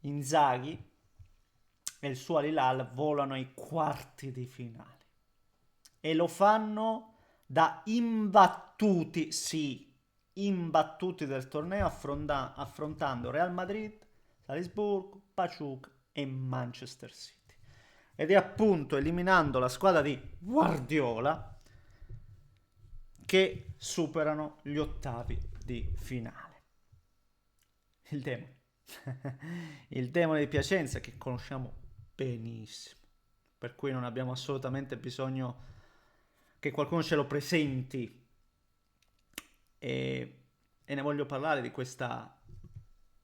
Inzaghi e il suo Al Hilal volano ai quarti di finale e lo fanno da imbattuti, sì, imbattuti del torneo affrontando Real Madrid, Salisburgo, Paciuca e Manchester City. Ed è appunto eliminando la squadra di Guardiola che superano gli ottavi di finale. Il demone. Il demone di Piacenza che conosciamo benissimo, per cui non abbiamo assolutamente bisogno che qualcuno ce lo presenti e ne voglio parlare di questa,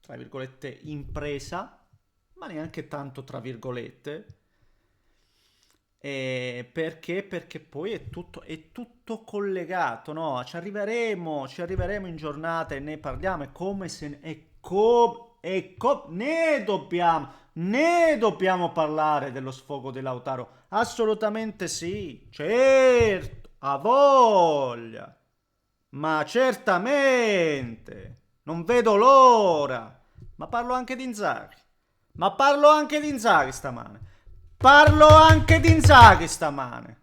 tra virgolette, impresa, ma neanche tanto tra virgolette, perché? Perché poi è tutto collegato, no? Ci arriveremo in giornata e ne parliamo, è come se... ne dobbiamo parlare dello sfogo di Lautaro. Assolutamente sì, certo, a voglia, ma certamente, non vedo l'ora. Ma parlo anche di Inzaghi. Ma parlo anche di Inzaghi stamane. Parlo anche di Inzaghi stamane.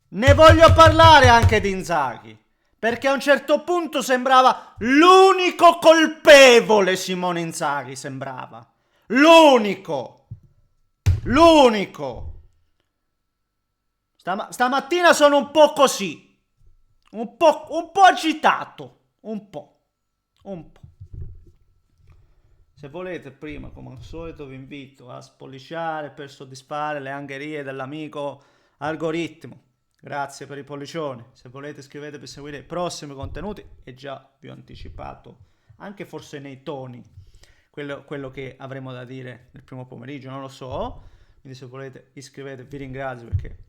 Ne voglio parlare anche di Inzaghi. Perché a un certo punto sembrava l'unico colpevole Simone Inzaghi, sembrava. L'unico. L'unico. Stamattina sono un po' così. Un po' agitato. Un po'. Un po'. Se volete, prima, come al solito, vi invito a spolliciare per soddisfare le angherie dell'amico algoritmo. Grazie per i pollicioni. Se volete, iscrivetevi per seguire i prossimi contenuti. E già vi ho anticipato, anche forse nei toni, quello che avremo da dire nel primo pomeriggio, non lo so. Quindi se volete iscrivetevi, vi ringrazio perché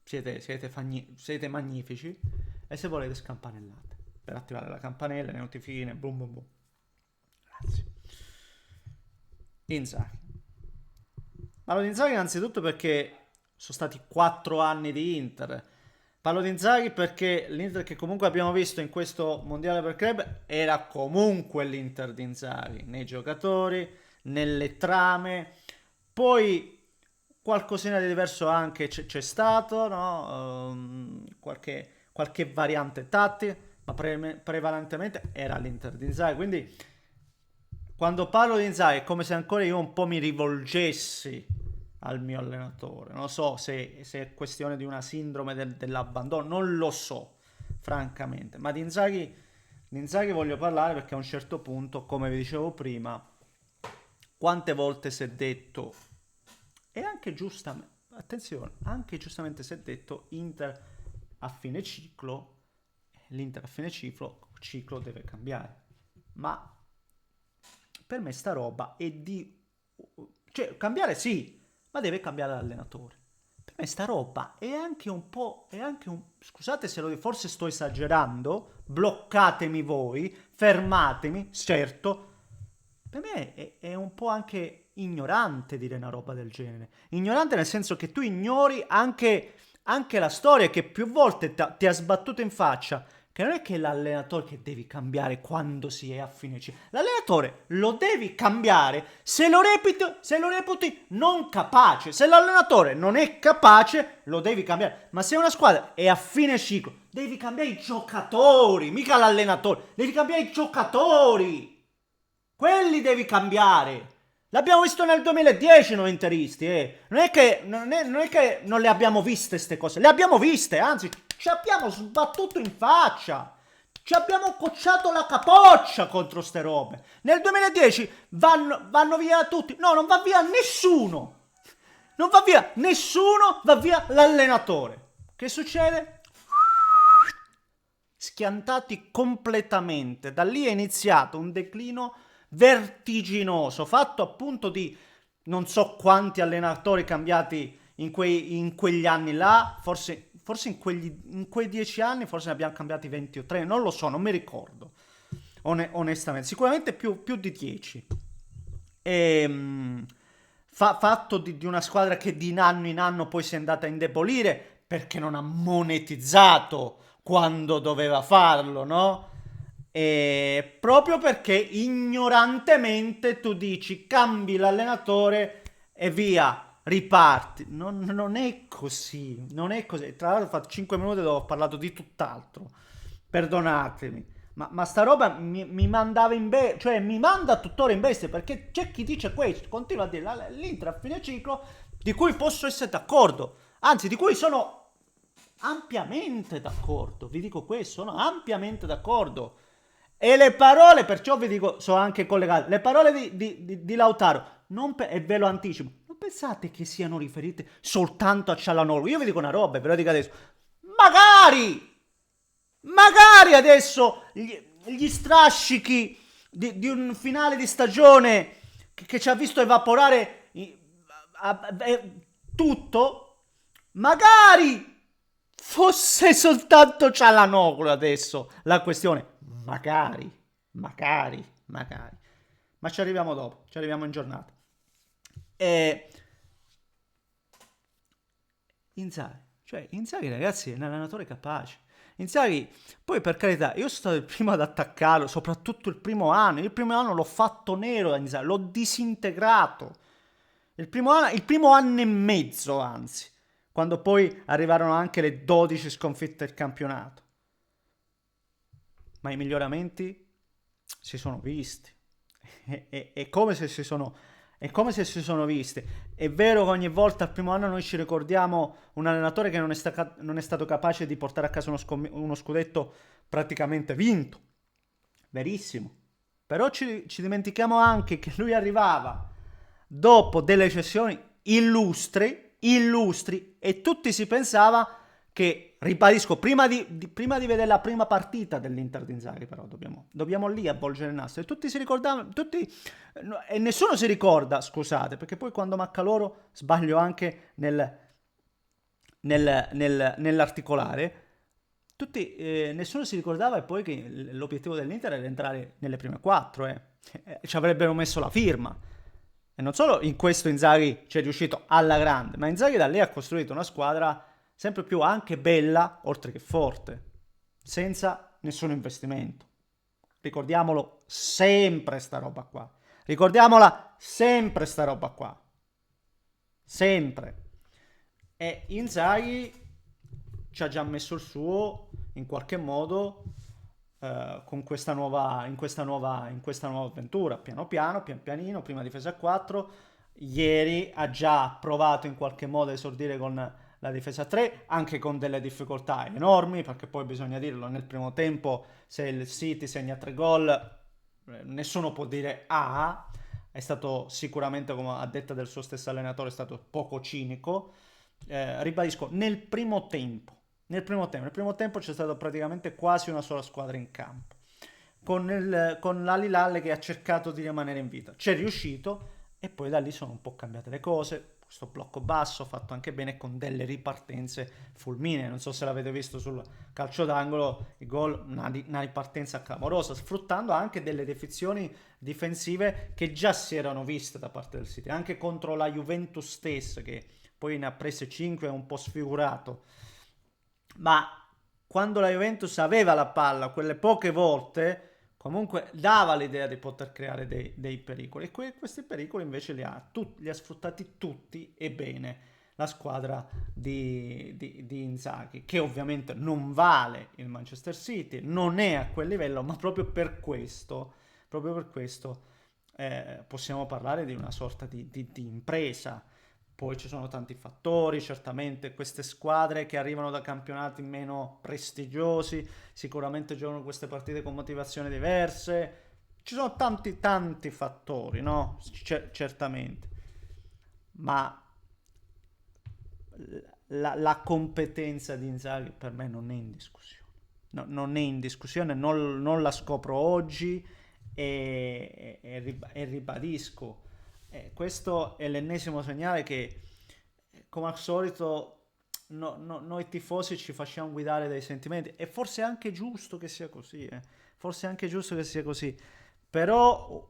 siete magnifici. E se volete scampanellate per attivare la campanella, le notifiche, boom boom boom. Grazie. Inzaghi. Parlo di Inzaghi innanzitutto perché sono stati 4 anni di Inter. Parlo di Inzaghi perché l'Inter che comunque abbiamo visto in questo mondiale per club era comunque l'Inter di Inzaghi, nei giocatori, nelle trame. Poi qualcosina di diverso anche c'è stato, no? Qualche variante tattica, ma prevalentemente era l'Inter di Inzaghi. Quindi quando parlo di Inzaghi è come se ancora io un po' mi rivolgessi al mio allenatore. Non so se è questione di una sindrome dell'abbandono, non lo so, francamente. Ma di Inzaghi voglio parlare perché a un certo punto, come vi dicevo prima, quante volte si è detto, e anche giustamente, attenzione, anche giustamente si è detto, Inter a fine ciclo, l'Inter a fine ciclo deve cambiare. Ma per me sta roba è di... Cioè, cambiare sì, ma deve cambiare l'allenatore. Per me sta roba è anche un po'... È anche un... Scusate se forse sto esagerando, bloccatemi voi, fermatemi, certo. Per me è un po' anche ignorante dire una roba del genere. Ignorante nel senso che tu ignori anche la storia che più volte ti ha sbattuto in faccia. Che non è che l'allenatore che devi cambiare quando si è a fine ciclo. L'allenatore lo devi cambiare se lo reputi non capace. Se l'allenatore non è capace, lo devi cambiare. Ma se una squadra è a fine ciclo, devi cambiare i giocatori, mica l'allenatore. Devi cambiare i giocatori. Quelli devi cambiare. L'abbiamo visto nel 2010 noi interisti, non è che non le abbiamo viste ste cose, le abbiamo viste, anzi ci abbiamo sbattuto in faccia. Ci abbiamo cocciato la capoccia contro ste robe. Nel 2010 vanno via tutti. No, non va via nessuno. Non va via nessuno, va via l'allenatore. Che succede? Schiantati completamente. Da lì è iniziato un declino vertiginoso, fatto appunto di non so quanti allenatori cambiati in quegli anni là, forse in quei 10 anni forse ne abbiamo cambiati 20 o 3, non lo so, non mi ricordo, onestamente, sicuramente più di 10. E, fatto di una squadra che di anno in anno poi si è andata a indebolire perché non ha monetizzato quando doveva farlo, no? E proprio perché ignorantemente tu dici cambi l'allenatore e via, riparti. Non è così, non è così. Tra l'altro ho fatto 5 minuti dove ho parlato di tutt'altro. Perdonatemi. Ma sta roba mi mandava in bestia, cioè mi manda tuttora in bestia perché c'è chi dice questo, continua a dire l'Inter a fine ciclo, di cui posso essere d'accordo, anzi di cui sono ampiamente d'accordo, vi dico questo, sono ampiamente d'accordo. E le parole, perciò vi dico, sono anche collegate, le parole di Lautaro, e ve lo anticipo, non pensate che siano riferite soltanto a Cialanoglu, io vi dico una roba e ve lo dico adesso, magari adesso gli strascichi di un finale di stagione che ci ha visto evaporare tutto, magari fosse soltanto Cialanoglu adesso la questione. Magari. Ma ci arriviamo dopo, ci arriviamo in giornata. E Inzaghi ragazzi è un allenatore capace. Inzaghi, poi per carità, io sono stato il primo ad attaccarlo, soprattutto il primo anno l'ho fatto nero a Inzaghi, l'ho disintegrato. Il primo anno e mezzo, anzi, quando poi arrivarono anche le 12 sconfitte del campionato. Ma i miglioramenti si sono visti. È come se si sono visti. È vero che ogni volta al primo anno noi ci ricordiamo un allenatore che non è stato capace di portare a casa uno scudetto praticamente vinto. Verissimo. Però ci dimentichiamo anche che lui arrivava dopo delle cessioni illustri, e tutti si pensava che, ribadisco, prima di vedere la prima partita dell'Inter di Inzaghi, però dobbiamo lì avvolgere il nastro, e tutti si ricordavano, e nessuno si ricorda, scusate, perché poi quando manca loro sbaglio anche nell'articolare, nessuno si ricordava poi che l'obiettivo dell'Inter era entrare nelle prime 4, ci avrebbero messo la firma. E non solo in questo Inzaghi ci è riuscito alla grande, ma Inzaghi da lì ha costruito una squadra sempre più anche bella, oltre che forte, senza nessun investimento. Ricordiamolo sempre sta roba qua. Ricordiamola sempre sta roba qua. Sempre. E Inzaghi ci ha già messo il suo in qualche modo con in questa nuova avventura, pian pianino, prima difesa a 4. Ieri ha già provato in qualche modo a esordire con la difesa a 3, anche con delle difficoltà enormi, perché poi bisogna dirlo, nel primo tempo se il City segna 3 gol, nessuno può dire è stato sicuramente, come a detta del suo stesso allenatore, è stato poco cinico. Ribadisco, nel primo tempo c'è stata praticamente quasi una sola squadra in campo, con l'Al-Hilal che ha cercato di rimanere in vita. C'è riuscito e poi da lì sono un po' cambiate le cose. Questo blocco basso fatto anche bene con delle ripartenze fulminee. Non so se l'avete visto sul calcio d'angolo, il gol, una ripartenza clamorosa, sfruttando anche delle defezioni difensive che già si erano viste da parte del City, anche contro la Juventus stessa, che poi ne ha prese 5 e un po' sfigurato. Ma quando la Juventus aveva la palla, quelle poche volte, comunque dava l'idea di poter creare dei pericoli. E questi pericoli invece li ha sfruttati tutti e bene la squadra di Inzaghi, che ovviamente non vale il Manchester City, non è a quel livello, ma proprio per questo possiamo parlare di una sorta di impresa. Poi ci sono tanti fattori, certamente queste squadre che arrivano da campionati meno prestigiosi sicuramente giocano queste partite con motivazioni diverse. Ci sono tanti fattori, no? Certamente. Ma la competenza di Inzaghi per me non è in discussione. No, non è in discussione, non la scopro oggi e ribadisco. Questo è l'ennesimo segnale che, come al solito, noi tifosi ci facciamo guidare dai sentimenti, e forse è anche giusto che sia così, forse è anche giusto che sia così. Però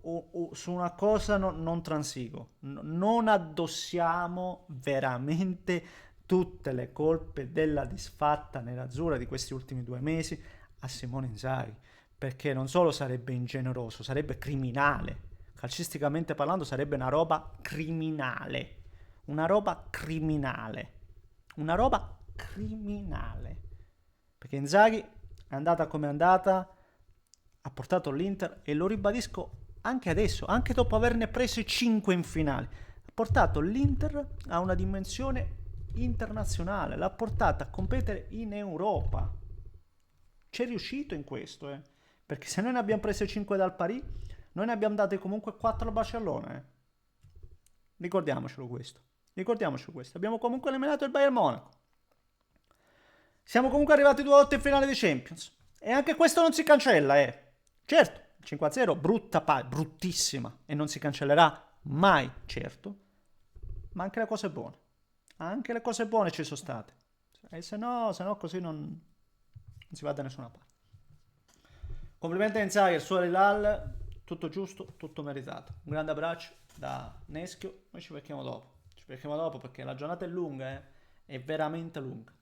su una cosa non transigo, non addossiamo veramente tutte le colpe della disfatta nerazzurra di questi ultimi 2 mesi a Simone Inzaghi, perché non solo sarebbe ingeneroso, sarebbe criminale. Calcisticamente parlando sarebbe una roba criminale. Una roba criminale. Una roba criminale. Perché Inzaghi è andata come è andata, ha portato l'Inter, e lo ribadisco anche adesso, anche dopo averne prese 5 in finale, ha portato l'Inter a una dimensione internazionale, l'ha portata a competere in Europa. C'è riuscito in questo, perché se noi ne abbiamo prese 5 dal Paris, noi ne abbiamo date comunque 4 al Barcellona. Ricordiamocelo questo. Ricordiamocelo questo. Abbiamo comunque eliminato il Bayern Monaco. Siamo comunque arrivati 2 volte in finale di Champions. E anche questo non si cancella, Certo, 5-0, bruttissima. E non si cancellerà mai, certo. Ma anche le cose buone. Anche le cose buone ci sono state. E se no così non si va da nessuna parte. Complimenti a Inzaghi, il suo Hilal, tutto giusto, tutto meritato. Un grande abbraccio da Neschio, noi ci becchiamo dopo. Ci becchiamo dopo perché la giornata è lunga, è veramente lunga.